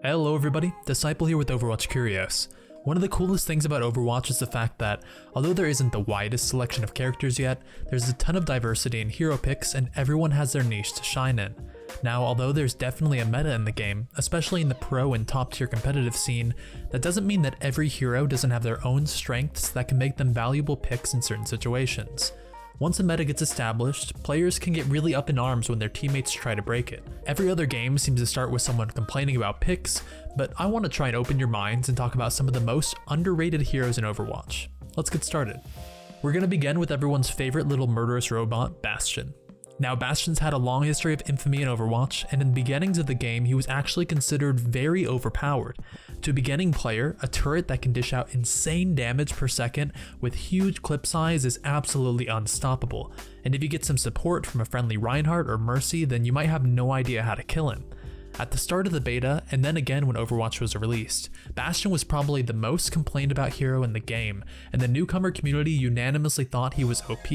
Hello everybody, Disciple here with Overwatch Curios. One of the coolest things about Overwatch is the fact that, although there isn't the widest selection of characters yet, there's a ton of diversity in hero picks and everyone has their niche to shine in. Now, although there's definitely a meta in the game, especially in the pro and top tier competitive scene, that doesn't mean that every hero doesn't have their own strengths that can make them valuable picks in certain situations. Once a meta gets established, players can get really up in arms when their teammates try to break it. Every other game seems to start with someone complaining about picks, but I want to try and open your minds and talk about some of the most underrated heroes in Overwatch. Let's get started. We're going to begin with everyone's favorite little murderous robot, Bastion. Now, Bastion's had a long history of infamy in Overwatch, and in the beginnings of the game, he was actually considered very overpowered. To a beginning player, a turret that can dish out insane damage per second with huge clip size is absolutely unstoppable, and if you get some support from a friendly Reinhardt or Mercy, then you might have no idea how to kill him. At the start of the beta, and then again when Overwatch was released, Bastion was probably the most complained about hero in the game, and the newcomer community unanimously thought he was OP.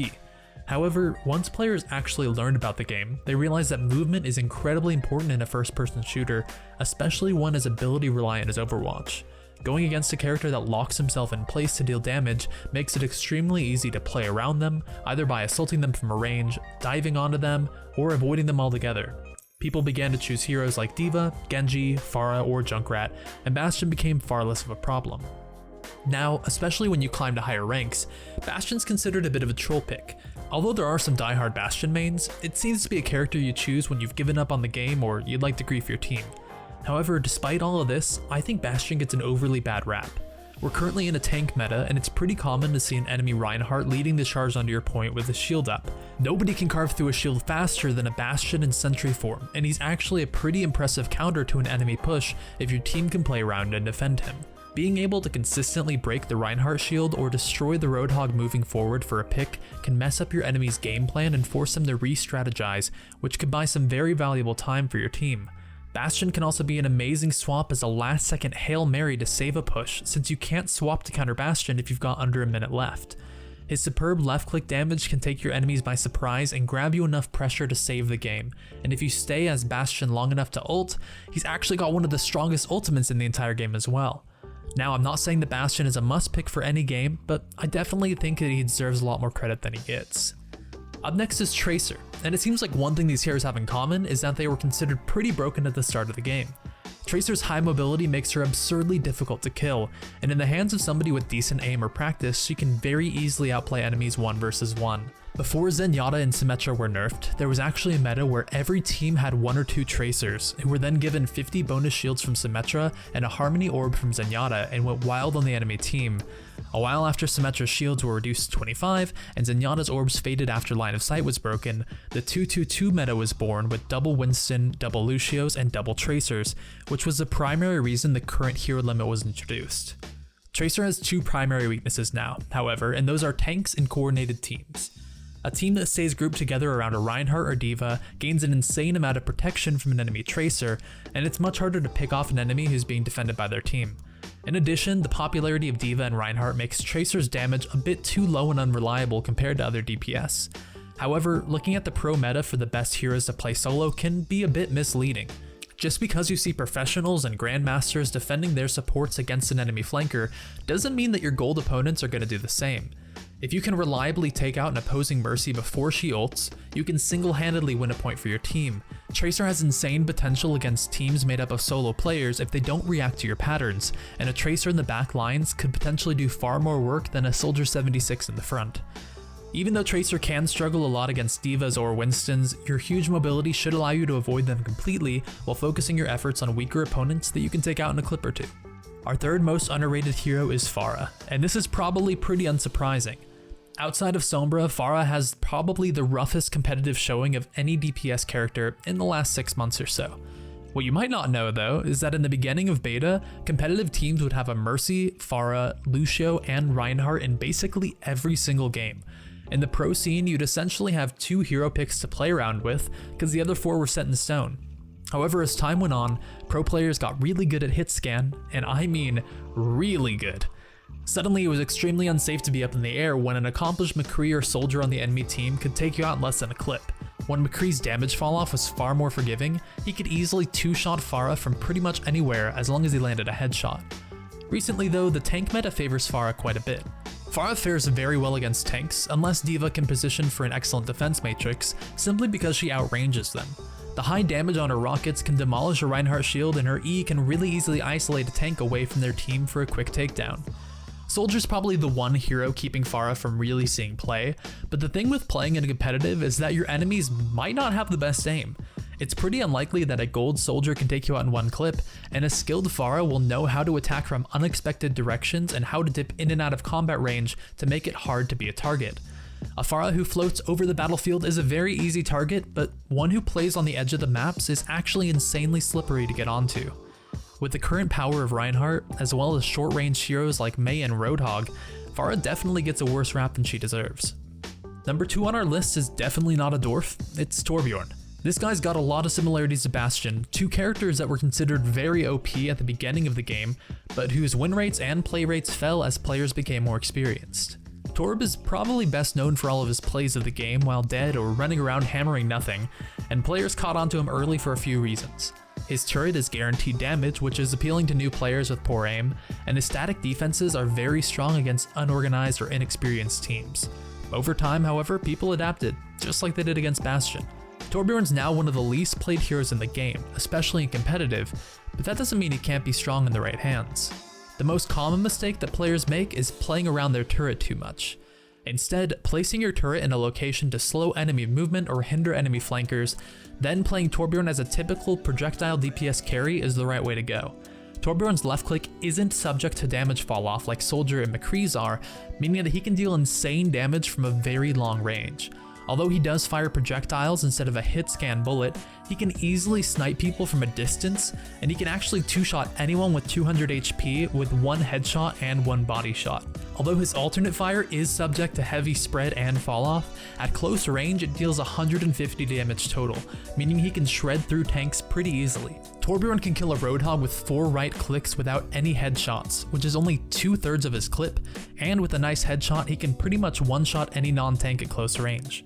However, once players actually learned about the game, they realized that movement is incredibly important in a first-person shooter, especially one as ability reliant as Overwatch. Going against a character that locks himself in place to deal damage makes it extremely easy to play around them, either by assaulting them from a range, diving onto them, or avoiding them altogether. People began to choose heroes like D.Va, Genji, Farah, or Junkrat, and Bastion became far less of a problem. Now, especially when you climb to higher ranks, Bastion's considered a bit of a troll pick. Although there are some diehard Bastion mains, it seems to be a character you choose when you've given up on the game or you'd like to grief your team. However, despite all of this, I think Bastion gets an overly bad rap. We're currently in a tank meta, and it's pretty common to see an enemy Reinhardt leading the charge onto your point with a shield up. Nobody can carve through a shield faster than a Bastion in sentry form, and he's actually a pretty impressive counter to an enemy push if your team can play around and defend him. Being able to consistently break the Reinhardt shield or destroy the Roadhog moving forward for a pick can mess up your enemy's game plan and force them to re-strategize, which could buy some very valuable time for your team. Bastion can also be an amazing swap as a last-second Hail Mary to save a push, since you can't swap to counter Bastion if you've got under a minute left. His superb left-click damage can take your enemies by surprise and grab you enough pressure to save the game, and if you stay as Bastion long enough to ult, he's actually got one of the strongest ultimates in the entire game as well. Now, I'm not saying that Bastion is a must pick for any game, but I definitely think that he deserves a lot more credit than he gets. Up next is Tracer, and it seems like one thing these heroes have in common is that they were considered pretty broken at the start of the game. Tracer's high mobility makes her absurdly difficult to kill, and in the hands of somebody with decent aim or practice, she can very easily outplay enemies 1 versus 1. Before Zenyatta and Symmetra were nerfed, there was actually a meta where every team had 1 or 2 Tracers, who were then given 50 bonus shields from Symmetra and a Harmony Orb from Zenyatta and went wild on the enemy team. A while after Symmetra's shields were reduced to 25 and Zenyatta's orbs faded after line of sight was broken, the 2-2-2 meta was born with double Winston, double Lucios, and double Tracers, which was the primary reason the current hero limit was introduced. Tracer has 2 primary weaknesses now, however, and those are tanks and coordinated teams. A team that stays grouped together around a Reinhardt or D.Va gains an insane amount of protection from an enemy Tracer, and it's much harder to pick off an enemy who's being defended by their team. In addition, the popularity of D.Va and Reinhardt makes Tracer's damage a bit too low and unreliable compared to other DPS. However, looking at the pro meta for the best heroes to play solo can be a bit misleading. Just because you see professionals and grandmasters defending their supports against an enemy flanker doesn't mean that your gold opponents are going to do the same. If you can reliably take out an opposing Mercy before she ults, you can single-handedly win a point for your team. Tracer has insane potential against teams made up of solo players if they don't react to your patterns, and a Tracer in the back lines could potentially do far more work than a Soldier 76 in the front. Even though Tracer can struggle a lot against Divas or Winstons, your huge mobility should allow you to avoid them completely while focusing your efforts on weaker opponents that you can take out in a clip or 2. Our third most underrated hero is Farah, and this is probably pretty unsurprising. Outside of Sombra, Farah has probably the roughest competitive showing of any DPS character in the last 6 months or so. What you might not know though is that in the beginning of beta, competitive teams would have a Mercy, Farah, Lucio, and Reinhardt in basically every single game. In the pro scene, you'd essentially have 2 hero picks to play around with because the other 4 were set in stone. However, as time went on, pro players got really good at hit scan, and I mean really good. Suddenly, it was extremely unsafe to be up in the air when an accomplished McCree or soldier on the enemy team could take you out in less than a clip. When McCree's damage falloff was far more forgiving, he could easily two-shot Farah from pretty much anywhere as long as he landed a headshot. Recently though, the tank meta favors Farah quite a bit. Farah fares very well against tanks, unless D.Va can position for an excellent defense matrix, simply because she outranges them. The high damage on her rockets can demolish a Reinhardt shield, and her E can really easily isolate a tank away from their team for a quick takedown. Soldier's probably the one hero keeping Farah from really seeing play, but the thing with playing in a competitive is that your enemies might not have the best aim. It's pretty unlikely that a gold soldier can take you out in one clip, and a skilled Farah will know how to attack from unexpected directions and how to dip in and out of combat range to make it hard to be a target. A Farah who floats over the battlefield is a very easy target, but one who plays on the edge of the maps is actually insanely slippery to get onto. With the current power of Reinhardt, as well as short-range heroes like Mei and Roadhog, Farah definitely gets a worse rap than she deserves. Number 2 on our list is definitely not a dwarf, it's Torbjorn. This guy's got a lot of similarities to Bastion, two characters that were considered very OP at the beginning of the game, but whose win rates and play rates fell as players became more experienced. Torb is probably best known for all of his plays of the game while dead or running around hammering nothing, and players caught onto him early for a few reasons. His turret is guaranteed damage, which is appealing to new players with poor aim, and his static defenses are very strong against unorganized or inexperienced teams. Over time, however, people adapted, just like they did against Bastion. Torbjorn's now one of the least played heroes in the game, especially in competitive, but that doesn't mean he can't be strong in the right hands. The most common mistake that players make is playing around their turret too much. Instead, placing your turret in a location to slow enemy movement or hinder enemy flankers, then playing Torbjorn as a typical projectile DPS carry is the right way to go. Torbjorn's left click isn't subject to damage falloff like Soldier and McCree's are, meaning that he can deal insane damage from a very long range. Although he does fire projectiles instead of a hit scan bullet, he can easily snipe people from a distance, and he can actually two-shot anyone with 200 HP with one headshot and one body shot. Although his alternate fire is subject to heavy spread and falloff, at close range it deals 150 damage total, meaning he can shred through tanks pretty easily. Torbjorn can kill a Roadhog with 4 right clicks without any headshots, which is only 2/3 of his clip, and with a nice headshot he can pretty much one-shot any non-tank at close range.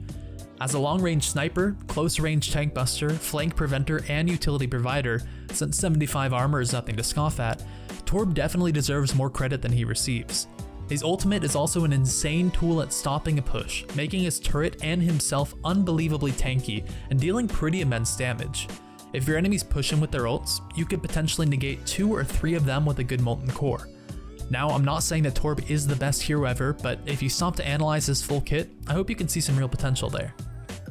As a long-range sniper, close-range tank buster, flank preventer, and utility provider, since 75 armor is nothing to scoff at, Torb definitely deserves more credit than he receives. His ultimate is also an insane tool at stopping a push, making his turret and himself unbelievably tanky and dealing pretty immense damage. If your enemies push him with their ults, you could potentially negate 2 or 3 of them with a good molten core. Now, I'm not saying that Torb is the best hero ever, but if you stop to analyze his full kit, I hope you can see some real potential there.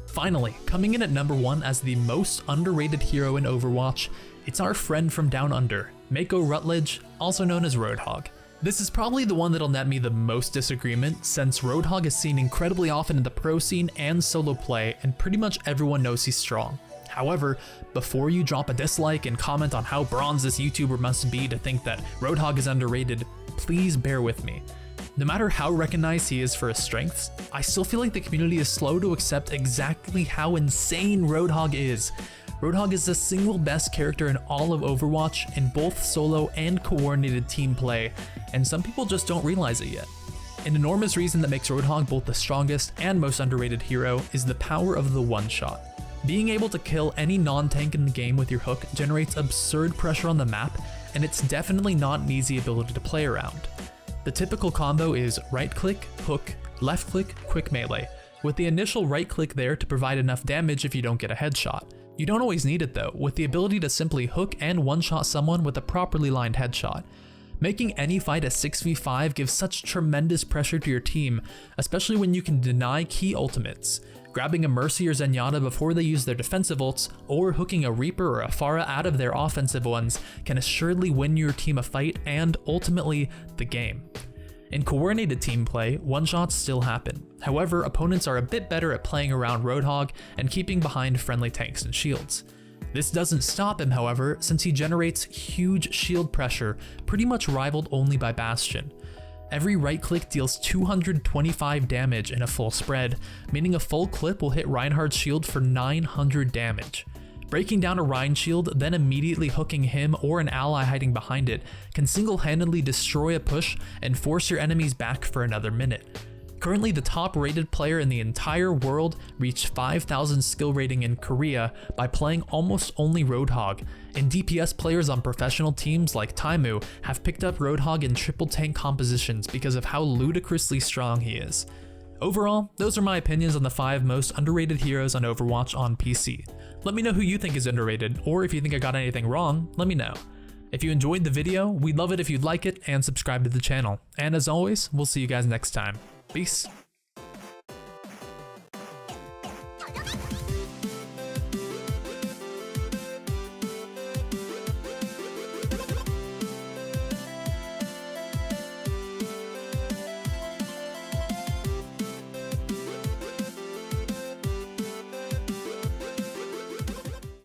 Finally, coming in at number 1 as the most underrated hero in Overwatch, it's our friend from down under, Mako Rutledge, also known as Roadhog. This is probably the one that'll net me the most disagreement, since Roadhog is seen incredibly often in the pro scene and solo play, and pretty much everyone knows he's strong. However, before you drop a dislike and comment on how bronze this YouTuber must be to think that Roadhog is underrated, please bear with me. No matter how recognized he is for his strengths, I still feel like the community is slow to accept exactly how insane Roadhog is. Roadhog is the single best character in all of Overwatch in both solo and coordinated team play, and some people just don't realize it yet. An enormous reason that makes Roadhog both the strongest and most underrated hero is the power of the one-shot. Being able to kill any non-tank in the game with your hook generates absurd pressure on the map, and it's definitely not an easy ability to play around. The typical combo is right click, hook, left click, quick melee, with the initial right click there to provide enough damage if you don't get a headshot. You don't always need it though, with the ability to simply hook and one-shot someone with a properly lined headshot. Making any fight a 6v5 gives such tremendous pressure to your team, especially when you can deny key ultimates. Grabbing a Mercy or Zenyatta before they use their defensive ults, or hooking a Reaper or a Farah out of their offensive ones can assuredly win your team a fight and, ultimately, the game. In coordinated team play, one-shots still happen. However, opponents are a bit better at playing around Roadhog and keeping behind friendly tanks and shields. This doesn't stop him, however, since he generates huge shield pressure, pretty much rivaled only by Bastion. Every right click deals 225 damage in a full spread, meaning a full clip will hit Reinhardt's shield for 900 damage. Breaking down a Rein shield, then immediately hooking him or an ally hiding behind it can single-handedly destroy a push and force your enemies back for another minute. Currently, the top rated player in the entire world reached 5,000 skill rating in Korea by playing almost only Roadhog, and DPS players on professional teams like Taimu have picked up Roadhog in triple tank compositions because of how ludicrously strong he is. Overall, those are my opinions on the 5 most underrated heroes on Overwatch on PC. Let me know who you think is underrated, or if you think I got anything wrong, let me know. If you enjoyed the video, we'd love it if you'd like it and subscribe to the channel. And as always, we'll see you guys next time. Peace.